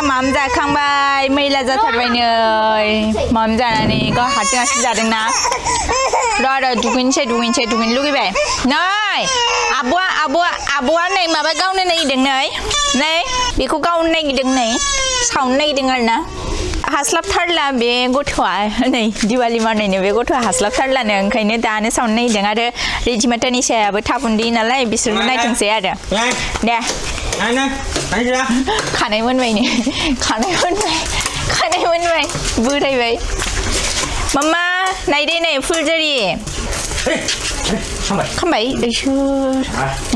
Taniesha mom जाखांबाय मैला जाथारबाय नै mom जानानै गाव हारसिं हारसिं जादों ना र' दुगैनोसै दुगैनो लुगैबाय नै आब'आ नै माबा गावनो नागिरदों नै बेखौ गावनो नागिरदों नै सावनो नागिरदों आरोना हास्लाबथारला बे गथ'आ नै दिवाली मानायनो बे गथ'आ हास्लाबथारलानो ओंखायनो दानो सावनो नागिरदों आरो रिधिमा तानिशायाबो थाब उन्दैयो नालाय बिसोरबो नायथोंसै आरो दे खानाय मोनबाय बोरायबाय मामा नायदे नै फुलजारि खामबाय इसोर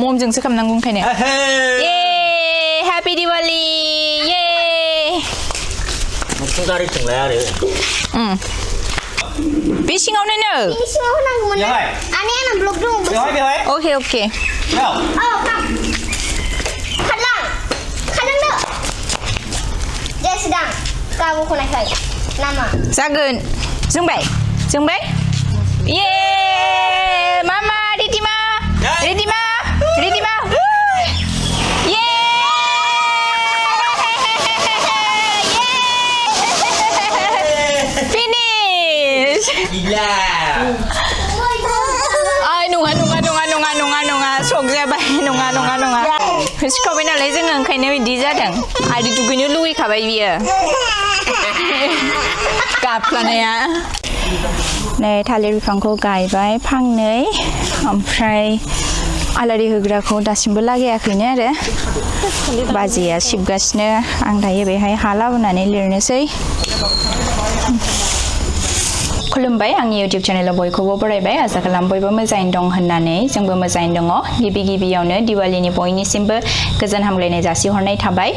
ममजोंसो खामनांगौ ओंखायनो ये हैप्पी दिवाली ये गारि सोंलाय आरो बे सिङावनो होनांगौमोन आने आंना ब्लक दं अके खारलांदो दे सिगां गाबो खनायखाय नामा जागोन जोंबाय ये मामा रिधिमा ये finish gila ay nङा sok जाबाय नङा सिखावबाय नालाय जोङो ओंखायनो बिदि जादों आरो दुगैनो लुगैखाबाय बियो गाफ्लानाया नै थालिर बिफांखौ गायबाय फांनै ओमफ्राय आलारि होग्राखौ दासिमबो लागायाखैनो आरो बाजैया सिबगासिनो आं दायो बेहाय हा लाबोनानै लिरनोसै खुलुमबाय आंनि YouTube चेनेलाव बयखौबो बरायबाय आसा खालाम बयबो मोजाङैनो दं होननानै जोंबो मोजाङैनो दङ गिबियावनो दिवालीनि बयनिसिमबो गोजोन हामलायनाय जासिहरनाय थाबाय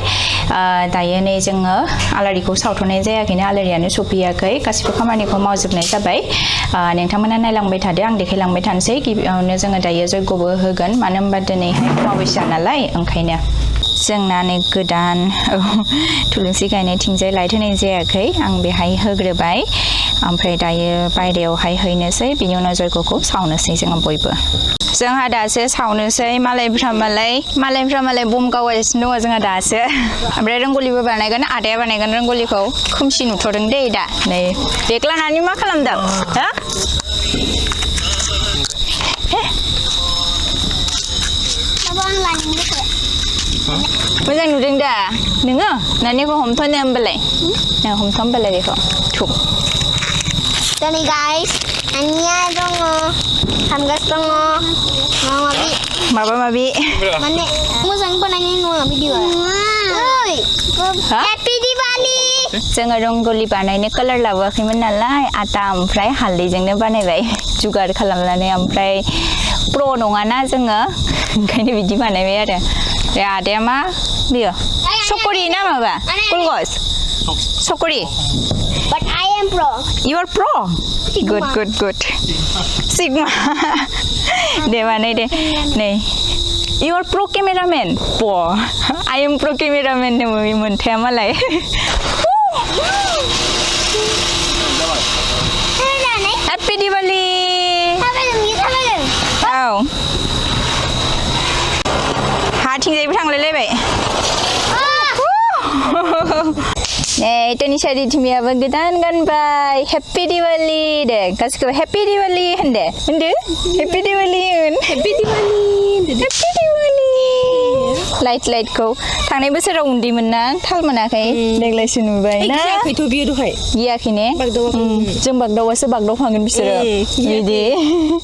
दायो नै जोङो आलारिखौ सावथ'नाय जायाखैनो आलारियानो सफैयाखै गासिबो खामानिखौ मावजोबनाय जाबाय नोंथांमोना नायलांबाय थादो आं देखायलांबाय थानोसै गिबियावनो जोङो दायो जयग'बो होगोन मानो होनबा दिनैहाय अमाबस्या नालाय ओंखायनो जोंना नै गोदान थुलुंसि गायनायथिंजाय लाइट होनाय जायाखै आं बेहाय होग्रोबाय ओमफ्राय दायो बायरायावहाय हैनोसै बिनि उनाव जयग'खौ सावनोसै जोङो बयबो जोंहा दासो सावनोसै मालायफ्रा मालाय बम गावगासिनो दङ जोंहा दासो ओमफ्राय रंगलिबो बानायगोन आदाया बानायगोन रंगलिखौ खोमसि नुथ'दों दे दा नै बेग लानानै मा खालामदों हो मोजां नुदों दा नोङो नानिखौ हमथ'नो होमबालाय हमथ' होमबालाय बेखौ थु Tani guys, Anya dong, hamgas dong, mabi. Mana? Musang pananya nggak video. Happy Diwali. जोङो रंग'लि बानायनो कालार लाबोआखैमोन नालाय आटा ओमफ्राय हालदैजोंनो बानायबाय जुगार खालामनानै ओमफ्राय प्र नङाना जोङो ओंखायनो बिदि बानायबाय आरो बे आदाया मा बियो सक'रि ना माबा गलगस सक'रि But I am pro. You are pro. Good. Sigma. दे बानाय दे नै You are pro cameraman. Pro. I am pro cameraman नो मोनथाया मालाय Happy Diwali. औ हाथिंजायबो थांलायलायबाय नै तानिशा रिधिमायाबो गोदान गानबाय Happy Diwali दे गासिबो Happy Diwali होनदो Happy Diwali लाइटखौ थांनाय बोसोराव उन्दैमोन ना थाल मोनाखै देग्लायसो नुबाय ना गियाखैथ' बियो दहाय गियाखै ने जों बागदावासो बागदावफागोन बिसोरो बिदि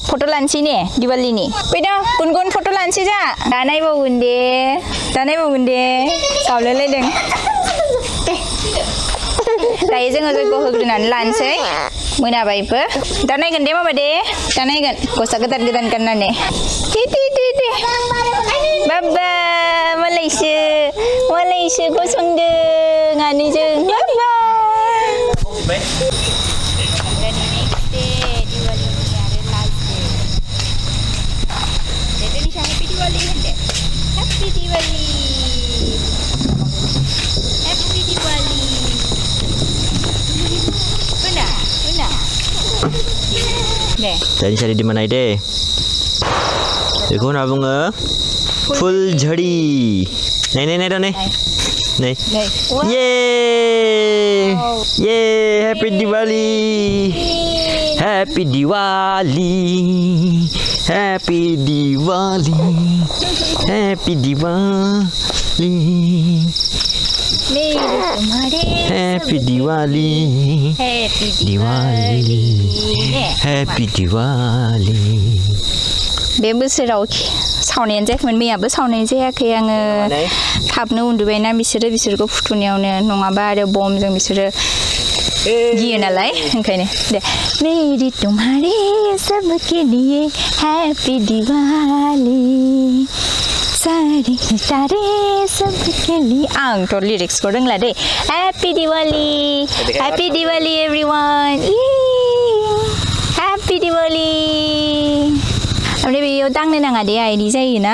फट' लानोसै ने दिवालीनि फैदा गुन फट' लानोसै जा दानायबावगोन दे गावलायलायदों दायो जोङो जयग' होग्रोनानै लानोसै मोनाबायबो दा नायगोन दे माबा दे दा नायगोन गस्ला गोदान गाननानै दे बाबा मालायसो गसंदों आनैजों बाबा Taneesha di mana ide? Begitu na bunga, full jari. Nih. Này. Yeah. Yeah, happy Diwali. Happy Diwali. Happy Diwali. Happy Diwali. Happy Diwali. Happy Diwali. Happy Diwali. बे बोसोराव सावनायानो जायाखैमोन मैयाबो सावनाय जायाखै आङो थाबनो उन्दुबायना बिसोरखौ फुथुनायावनो नङाबा आरो बमजों बिसोरो गियो नालाय ओंखायनो दे मेरी तुम्हारे सबके लिए हैप्पी दिवाली सारे सारे सबके लिए आंथ' लिरिक्सखौ रोंला दे happy Diwali everyone happy Diwali ओमफ्राय बेयाव दांनो नाङा दे आइदि जायोना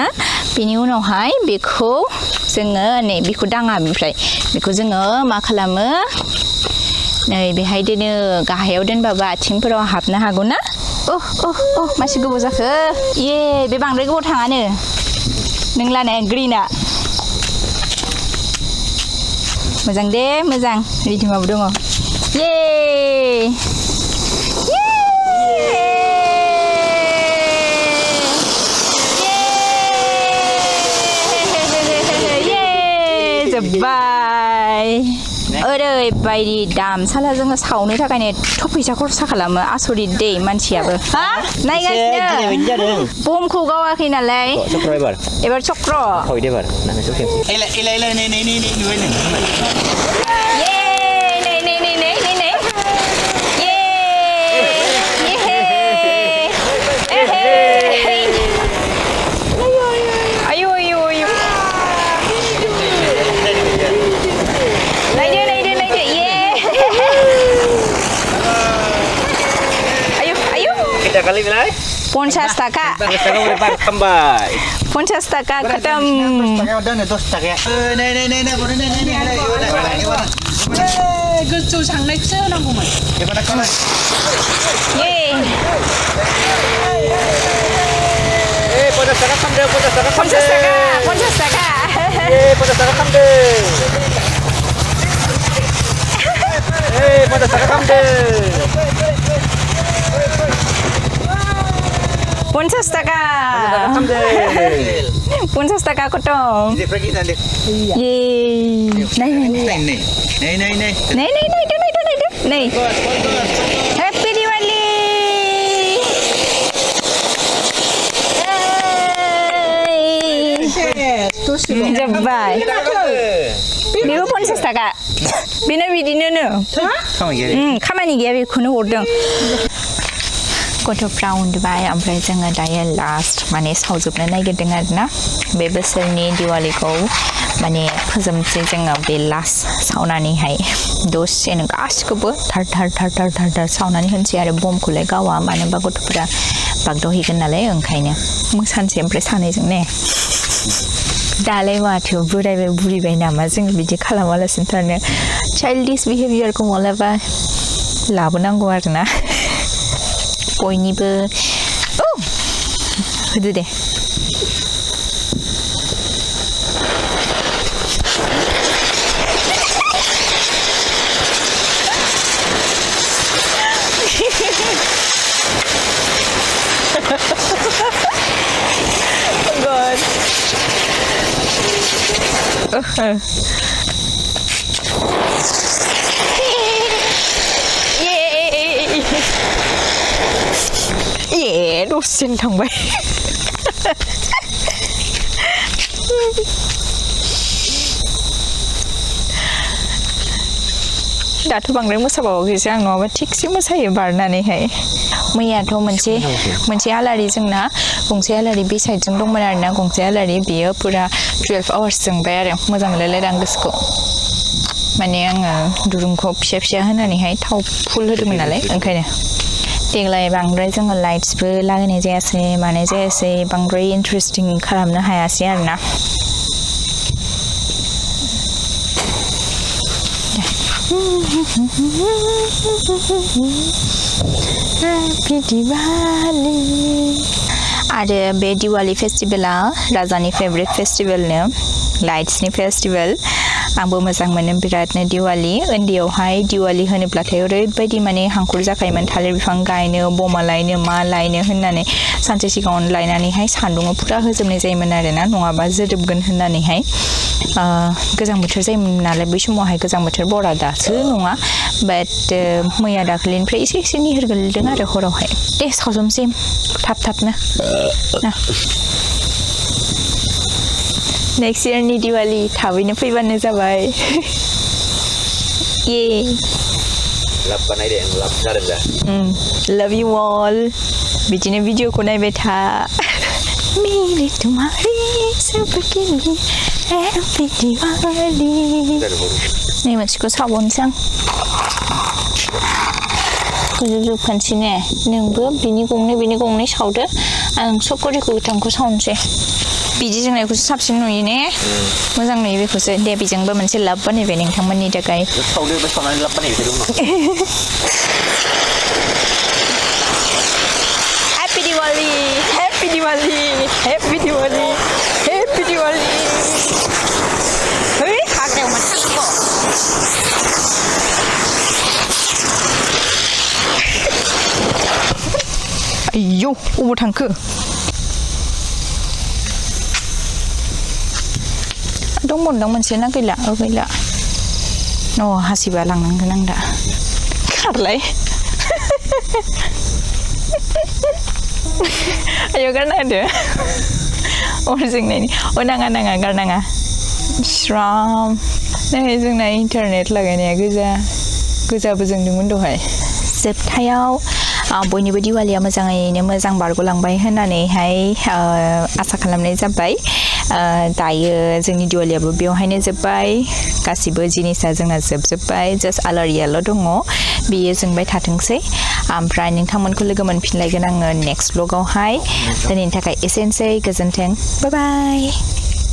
बेनि उनावहाय बेखौ जोङो नै बेखौ दाङा ओमफ्राय बेखौ जोङो मा खालामो नै बेहाय दोनो गाहायाव दोनबाबो आथिंफोराव हाबनो हागौ ना मासे गोबाव जाखो ये बे बांद्राय गोबाव थाङानो नों लानाया ग्रिना मोजां दे मोजां रिधिमाबो दङ ये जाबाय ओरैबायदि दाम साला जोङो सावनो थाखायनो एथ' फैसा खरसा खालामो आसरित दै मानसियाबो हा नायगासिनो बमखौ गावाखै नालाय एबार चक्र Kali bilai? 50 taka. 50 taka khatam. गोजौ सांनायखौसो होनांगौमोन ये 50 taka kamde 50 taka 50 taka ye 50 taka kamde 50 taka kamde 50 taka 50 taka kotong ye này happy Diwali jabai बेबो 50 taka बेनो बिदिनो खामानि गैया बेखौनो हरदों गथ'फ्रा उन्दुबाय ओमफ्राय जोङो दायो लास्ट माने सावजोबनो नागिरदों आरोना बे बोसोरनि दिवालीखौ माने फोजोबनोसै जोङो बे लास्ट सावनानैहाय दसेनो गासिखौबो थार सावनानै होनोसै आरो बमखौलाय गावा मानो होनबा गथ'फोरा बागदावहैगोन नालाय ओंखायनो मोसानोसै ओमफ्राय सानैजों ने दालाय माथो बुरिबाय नामा जोङो बिदि खालामालासिनो थारनो चाइल्डिश बिहेभियारखौ मालाबा लाबोनांगौ आरोना बयनिबो होदो दे 예, 로스는 정말. दाथ' बांद्राय मोसाबावाखैसो आं नङाबा थिगसे मोसायो बारनानैहाय मैयाथ' मोनसे आलारि जोंना गंसे आलारि बे साइडजों दंमोन आरोना गंसे आलारि बेयो पुरा 12 आवार्स जोंबाय आरो मोजां मोनलायलायदों आं गोसोखौ माने आङो दुरुंखौ फिसा होनानैहाय थाव फुल होदोंमोन नालाय ओंखायनो देग्लाय बांद्राय जोङो लाइट्सबो लागायनाय जायासै मानाय जायासै बांद्राय इन्टारेस्टिं खालामनो हायासै आरोना Happy Diwali आरो बे दिवाली फेस्टिभेला राजानि फेभरेट फेस्टिभेलनो लाइट्सनि फेस्टिभेल आंबो मोजां मोनो बिरादनो दिवाली उन्दैयावहाय दिवाली होनोब्लाथाय ओरैबायदि माने हांखुर जाखायोमोन थालिर बिफां गायनो बमा लायनो मा लायनो होननानै सानसे सिगाङावनो लायनानैहाय सान्दुङाव फुरा होजोबनाय जायोमोन आरोना नङाबा जोदोबगोन होननानैहाय गोजां बोथोर जायोमोन नालाय बै समावहाय गोजां बोथोर बरा दासो नङा बाट मैया दाखालिनिफ्राय एसे एसे निहोर गोलैदों आरो हरावहाय दे सावजोबनोसै थाब थाबनो नेक्स्ट इयारनि दिवाली थाबैनो फैबानो जाबाय ये लाभ बानाय दे लाभ जादों दा लव यू ऑल बिदिनो भिडिअखौ नायबाय था मेरे तुम्हारे सब के लिए हैप्पी दिवाली नै मोनसेखौ सावनोसै आं गोजोबजोबखानोसै ने नोंबो बिनि गंनै सावदो आं सबखौरिखौ गोथांखौ सावनोसै बिदि जोंनायखौसो साबसिन नुयो ने मोजां नुयो बेखौसो दे बेजोंबो मोनसे लाभ बानायबाय नोंथांमोननि थाखाय सावदो बे सावनानै लाभ बानायबाय Happy Diwali Happy Diwali Happy Diwali Happy Diwali ฮ้ยขาแกมันทั้งบ่아이요 오버 탱크 दंमोन मोनसेना गैला गैला न' हासिबा लांनांगोन आं दा खारलाय आयौ गारना होदो अर जोंनायनि नाङा गारनाङा स्राम नै जोंना इन्टारनेट लागायनाया गोजाबो जोंदोंमोन दहाय जोबथायाव बयनिबो दिवालिया मोजाङैनो मोजां बारग'लांबाय होननानैहाय आसा खालामनाय जाबाय दायो जोंनि दिवालियाबो बेवहायनो जोब्बाय गासिबो जिनिसा जोंना जोबजोब्बाय जास्ट आलारियाल' दङ बियो जोंबाय थाथोंसै ओमफ्राय नोंथांमोनखौ लोगो मोनफिनलायगोन आङो नेक्स्ट ब्लगावहाय दिनैनि थाखाय एसेनोसै गोजोन्थों बाय बाय